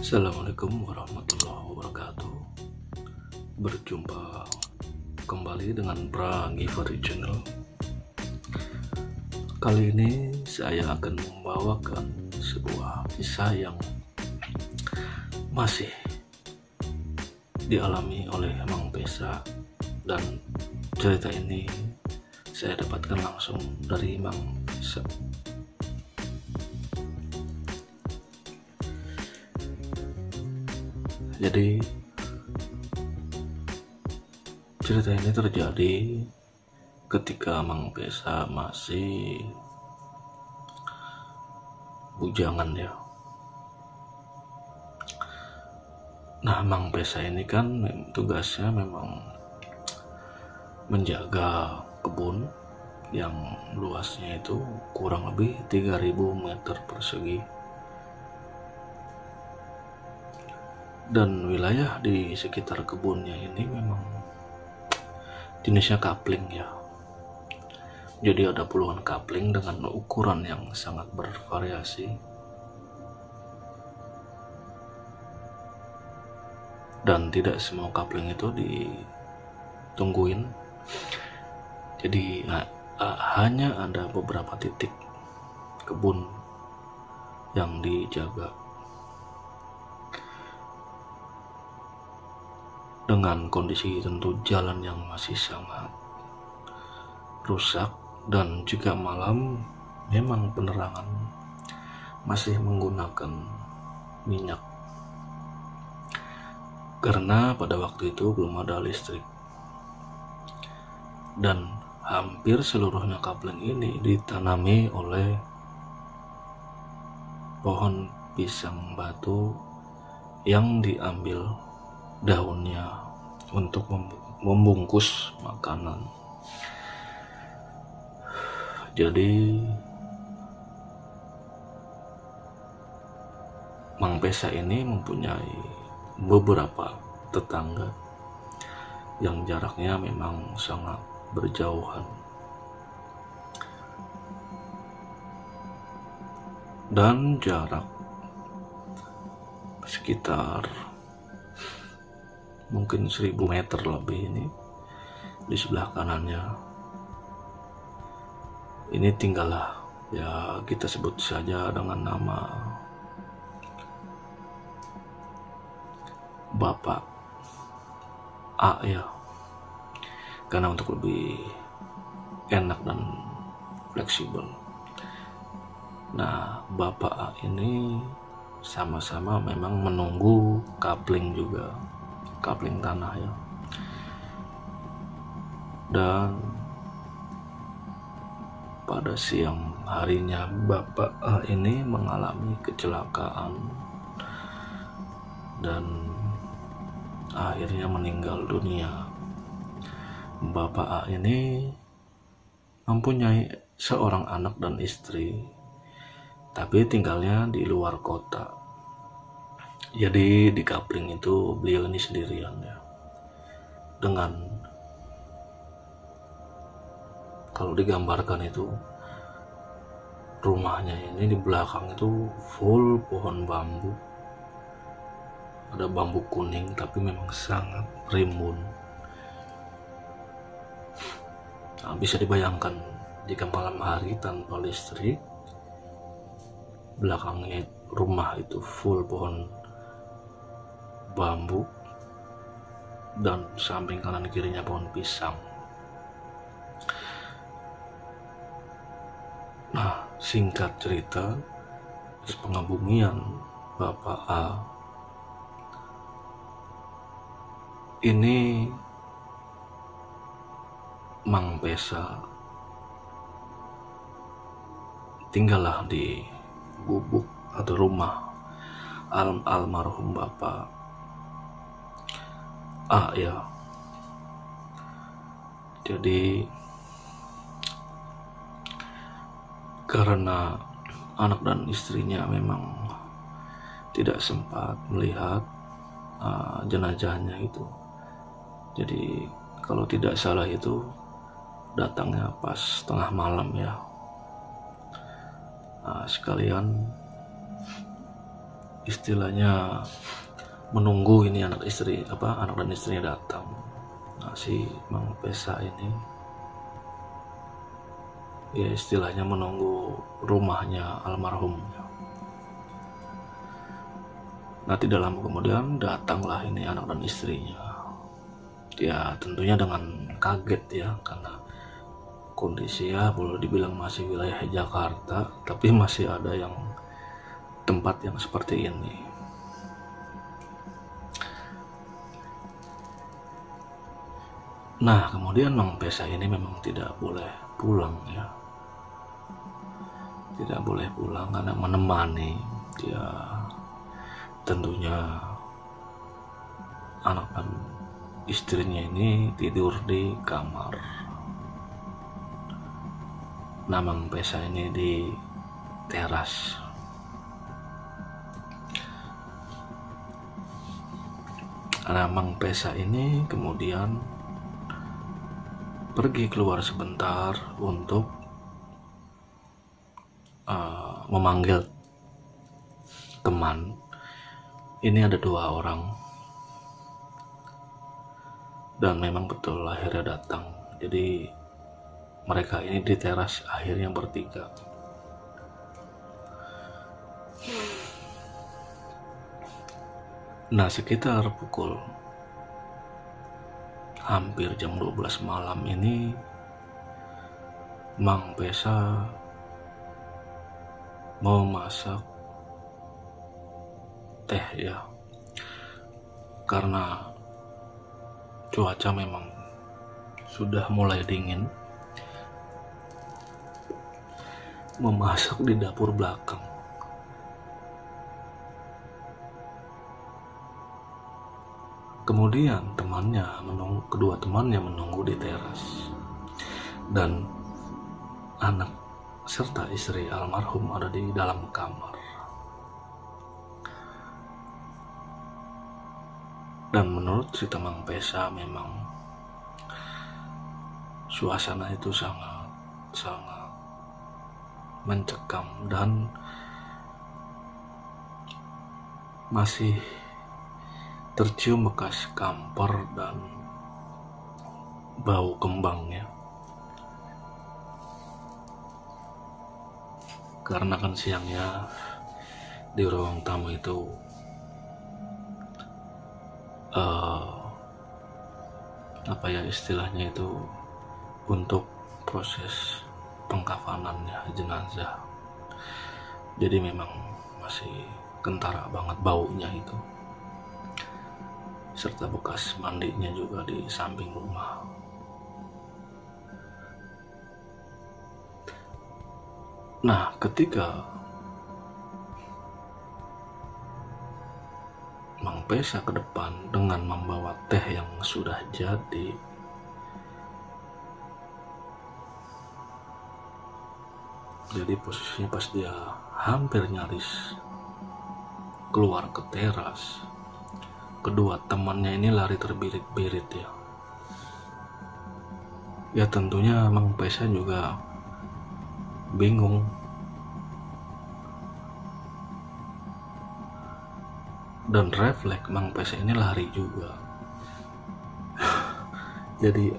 Assalamualaikum warahmatullahi wabarakatuh. Berjumpa kembali dengan Pra Givari Channel. Kali ini saya akan membawakan sebuah kisah yang masih dialami oleh Mang Pesa, dan cerita ini saya dapatkan langsung dari Mang Pesa. Jadi cerita ini terjadi ketika Mang Pesa masih bujangan ya. Nah, Mang Pesa ini kan tugasnya memang menjaga kebun yang luasnya itu kurang lebih 3000 meter persegi. Dan wilayah di sekitar kebunnya ini memang jenisnya kapling ya. Jadi ada puluhan kapling dengan ukuran yang sangat bervariasi. Dan tidak semua kapling itu ditungguin. Jadi hanya ada beberapa titik kebun yang dijaga. Dengan kondisi tentu jalan yang masih sangat rusak, dan juga malam memang penerangan masih menggunakan minyak, karena pada waktu itu belum ada listrik. Dan hampir seluruhnya kapling ini ditanami oleh pohon pisang batu yang diambil daunnya untuk membungkus makanan. Jadi Mang Pesa ini mempunyai beberapa tetangga yang jaraknya memang sangat berjauhan, dan jarak sekitar mungkin 1000 meter lebih ini di sebelah kanannya ini tinggallah, ya kita sebut saja dengan nama Bapak A ya, karena untuk lebih enak dan fleksibel. Nah, Bapak A ini sama-sama memang menunggu kapling juga, kapling tanah ya. Dan pada siang harinya Bapak A ini mengalami kecelakaan dan akhirnya meninggal dunia. Bapak A ini mempunyai seorang anak dan istri, tapi tinggalnya di luar kota. Jadi di kapling itu beliau ini sendirian ya. Dengan, kalau digambarkan itu rumahnya ini di belakang itu full pohon bambu. Ada bambu kuning tapi memang sangat rimbun. Nah, bisa dibayangkan jika malam hari tanpa listrik, belakangnya rumah itu full pohon bambu, dan samping kanan kirinya pohon pisang. Nah, singkat cerita, pengabumian Bapak A ini, Mang Pesa tinggallah di gubuk atau rumah almarhum Bapak A ya. Jadi karena anak dan istrinya memang tidak sempat melihat jenazahnya itu, jadi kalau tidak salah itu datangnya pas tengah malam ya. Sekalian istilahnya menunggu ini anak dan istrinya datang. Nah, si Mang Pesa ini ya istilahnya menunggu rumahnya almarhum. Nah, tidak lama kemudian datanglah ini anak dan istrinya. Ya tentunya dengan kaget ya, karena kondisi ya boleh dibilang masih wilayah Jakarta, tapi masih ada yang tempat yang seperti ini. Nah, kemudian Mang Pesa ini memang tidak boleh pulang ya. Tidak boleh pulang karena menemani ya tentunya anak dan istrinya ini tidur di kamar. Nah, Mang Pesa ini di teras. Nah, Mang Pesa ini kemudian pergi keluar sebentar untuk memanggil teman. Ini ada 2 orang, dan memang betul akhirnya datang. Jadi mereka ini di teras akhirnya bertiga. Nah, sekitar pukul hampir jam 12 malam ini Mang Pesa mau masak teh ya, karena cuaca memang sudah mulai dingin. Memasak di dapur belakang. Kemudian kedua temannya menunggu di teras, dan anak serta istri almarhum ada di dalam kamar. Dan menurut cerita Mang Pesa, memang suasana itu sangat mencekam dan masih tercium bekas kamper dan bau kembangnya. Karena kan siangnya di ruang tamu itu istilahnya itu untuk proses pengkafanannya jenazah. Jadi memang masih kentara banget baunya itu, serta bekas mandinya juga di samping rumah. Nah, ketika Mang Pesa ke depan dengan membawa teh yang sudah jadi, posisinya pas dia hampir nyaris keluar ke teras, kedua temannya ini lari terbirit-birit ya. Ya tentunya Mang Pesa juga bingung. Dan refleks Mang Pesa ini lari juga. Jadi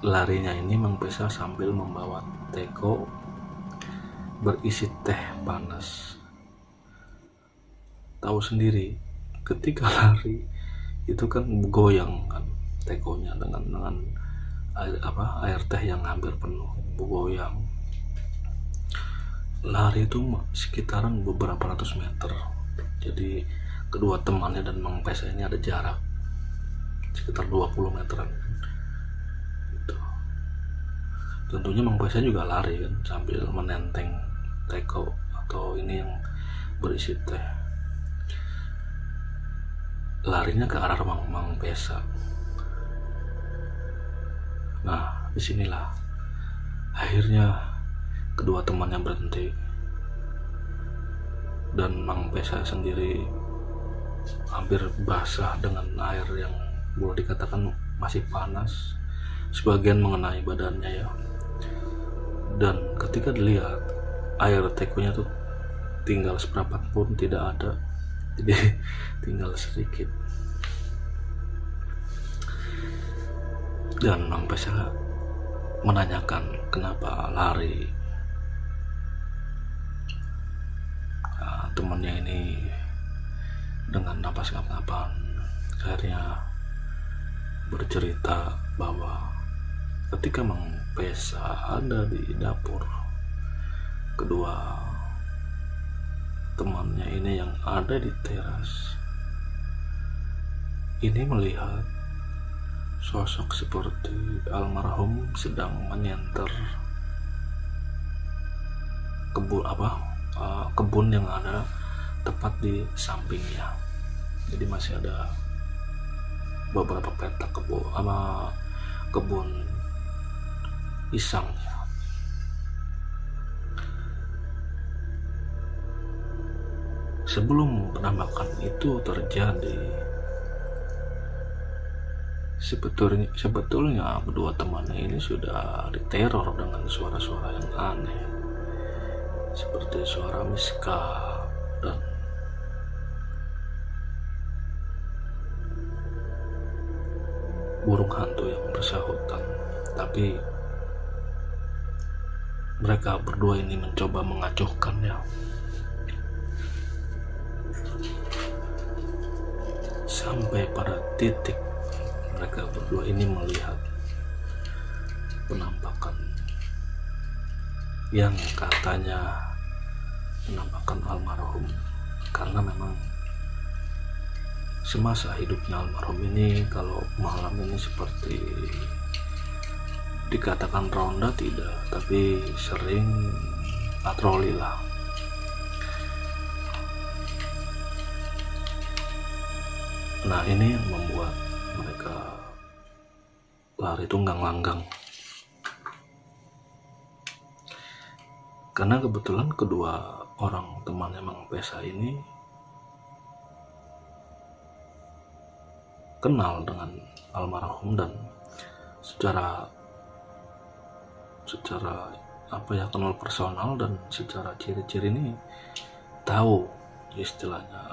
larinya ini Mang Pesa sambil membawa teko berisi teh panas. Tahu sendiri, ketika lari itu kan goyang kan tekonya dengan air teh yang hampir penuh, goyang. Lari itu sekitaran beberapa ratus meter. Jadi kedua temannya dan Mang Pesa ini ada jarak sekitar 20 meteran gitu. Tentunya Mang Pesa juga lari kan sambil menenteng teko atau ini yang berisi teh. Larinya ke arah Mang Pesa. Nah, disinilah akhirnya kedua temannya berhenti, dan Mang Pesa sendiri hampir basah dengan air yang boleh dikatakan masih panas, sebagian mengenai badannya ya. Dan ketika dilihat air tekonya tuh tinggal seperempat pun tidak ada, jadi tinggal sedikit. Dan Mang Pesa menanyakan kenapa lari. Temannya ini dengan napas ngap-ngapan akhirnya bercerita bahwa ketika Mang Pesa ada di dapur, kedua temannya ini yang ada di teras ini melihat sosok seperti almarhum sedang menyenter kebun yang ada tepat di sampingnya. Jadi masih ada beberapa petak kebun pisangnya. Sebelum penampakan itu terjadi, sebetulnya kedua temannya ini sudah diteror dengan suara-suara yang aneh, seperti suara miska dan burung hantu yang bersahutan. Tapi mereka berdua ini mencoba mengacuhkannya. Sampai pada titik mereka berdua ini melihat penampakan yang katanya penampakan almarhum, karena memang semasa hidupnya almarhum ini kalau malam ini seperti dikatakan ronda tidak, tapi sering patroli lah. Nah, ini yang membuat mereka lari tunggang langgang. Karena kebetulan kedua orang temannya Mang Pesa ini kenal dengan almarhum dan secara kenal personal, dan secara ciri-ciri ini tahu istilahnya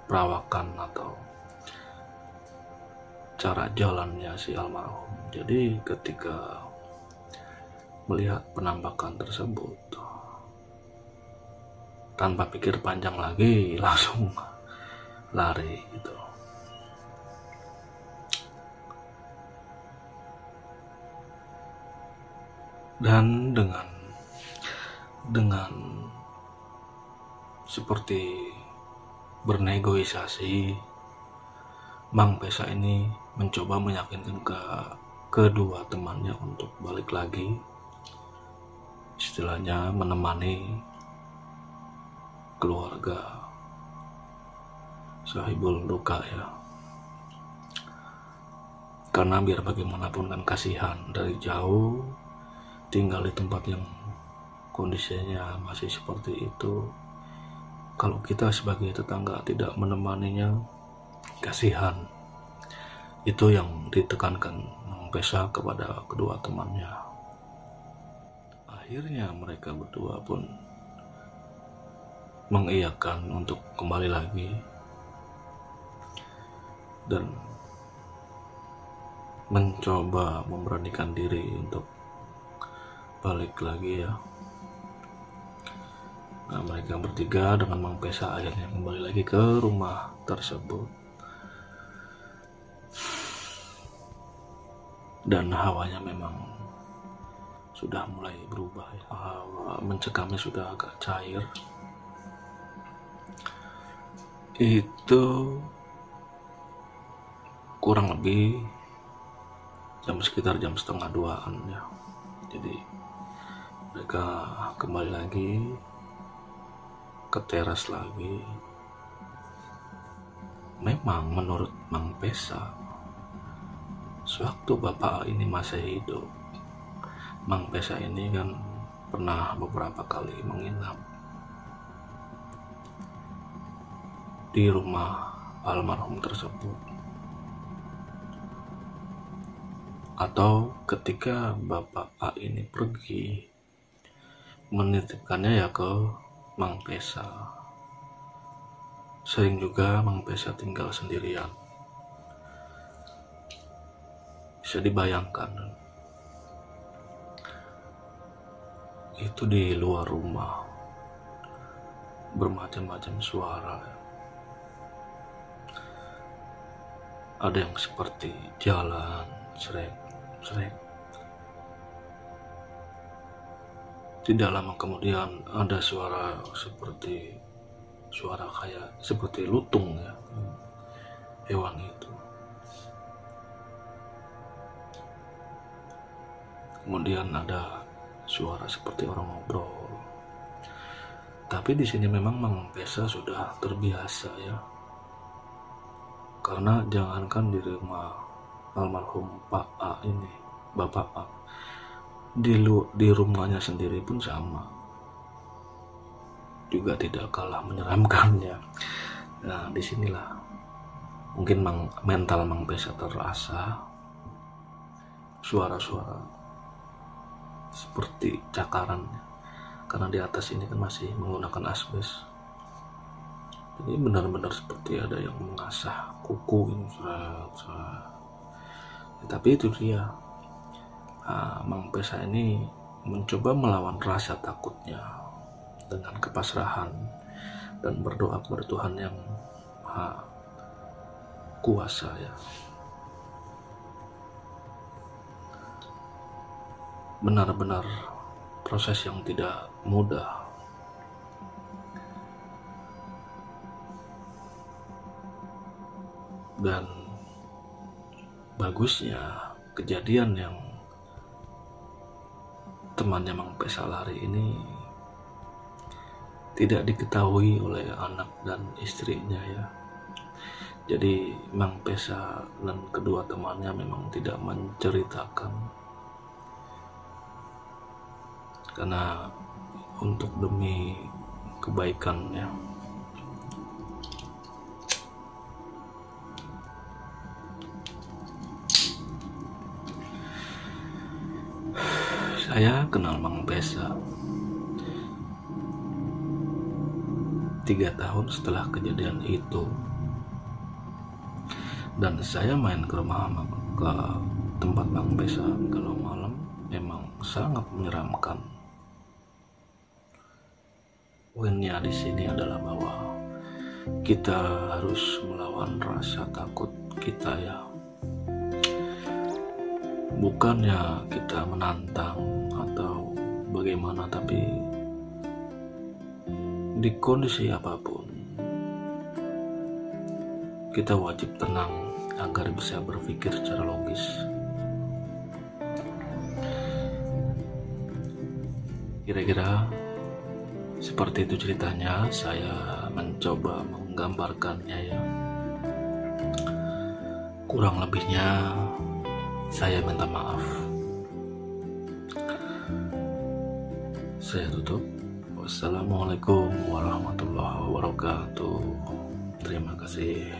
perawakan atau cara jalannya si almarhum. Jadi ketika melihat penampakan tersebut, tanpa pikir panjang lagi langsung lari gitu. Dan dengan seperti bernegosiasi, Mang Pesa ini mencoba meyakinkan kedua temannya untuk balik lagi, istilahnya menemani keluarga sahibul duka ya. Karena biar bagaimanapun kan kasihan dari jauh tinggal di tempat yang kondisinya masih seperti itu. Kalau kita sebagai tetangga tidak menemaninya, kasihan. Itu yang ditekankan Mang Pesa kepada kedua temannya. Akhirnya mereka berdua pun mengiyakan untuk kembali lagi dan mencoba memberanikan diri untuk balik lagi ya. Nah, mereka bertiga dengan Mang Pesa akhirnya kembali lagi ke rumah tersebut. Dan hawanya memang sudah mulai berubah ya. Hawa mencekamnya sudah agak cair. Itu kurang lebih sekitar jam 1:30 ya. Jadi mereka kembali lagi ke teras lagi. Memang menurut Mang Pesa, sewaktu bapak ini masih hidup, Mang Pesa ini kan pernah beberapa kali menginap di rumah almarhum tersebut. Atau ketika bapak A ini pergi, menitipkannya ya ke Mang Pesa. Sering juga Mang Pesa tinggal sendirian. Bisa dibayangkan, itu di luar rumah, bermacam-macam suara. Ada yang seperti jalan, srek. Tidak lama kemudian ada suara seperti lutung ya, hewan itu. Kemudian ada suara seperti orang ngobrol. Tapi di sini memang Mang Pesa sudah terbiasa ya. Karena jangankan di rumah almarhum Pak A ini, Bapak A, di rumahnya sendiri pun sama, juga tidak kalah menyeramkannya. Nah, disinilah mungkin mental Mang Pesa terasa, suara-suara seperti cakaran, karena di atas ini kan masih menggunakan asbes. Jadi benar-benar seperti ada yang mengasah kuku ini. Tapi itu dia, Mang Pesa ini mencoba melawan rasa takutnya dengan kepasrahan dan berdoa kepada Tuhan yang Maha Kuasa ya. Benar-benar proses yang tidak mudah. Dan bagusnya kejadian yang temannya Mang Pesa lari ini tidak diketahui oleh anak dan istrinya ya. Jadi Mang Pesa dan kedua temannya memang tidak menceritakan, karena untuk demi kebaikannya. Saya kenal Mang Pesa 3 tahun setelah kejadian itu, dan saya main ke tempat Mang Pesa kalau malam memang sangat menyeramkan. Poinnya di sini adalah bahwa kita harus melawan rasa takut kita ya. Bukannya kita menantang atau bagaimana, tapi di kondisi apapun kita wajib tenang agar bisa berpikir secara logis. Kira-kira seperti itu ceritanya. Saya mencoba menggambarkannya ya. Kurang lebihnya saya minta maaf. Saya tutup. Wassalamualaikum warahmatullahi wabarakatuh. Terima kasih.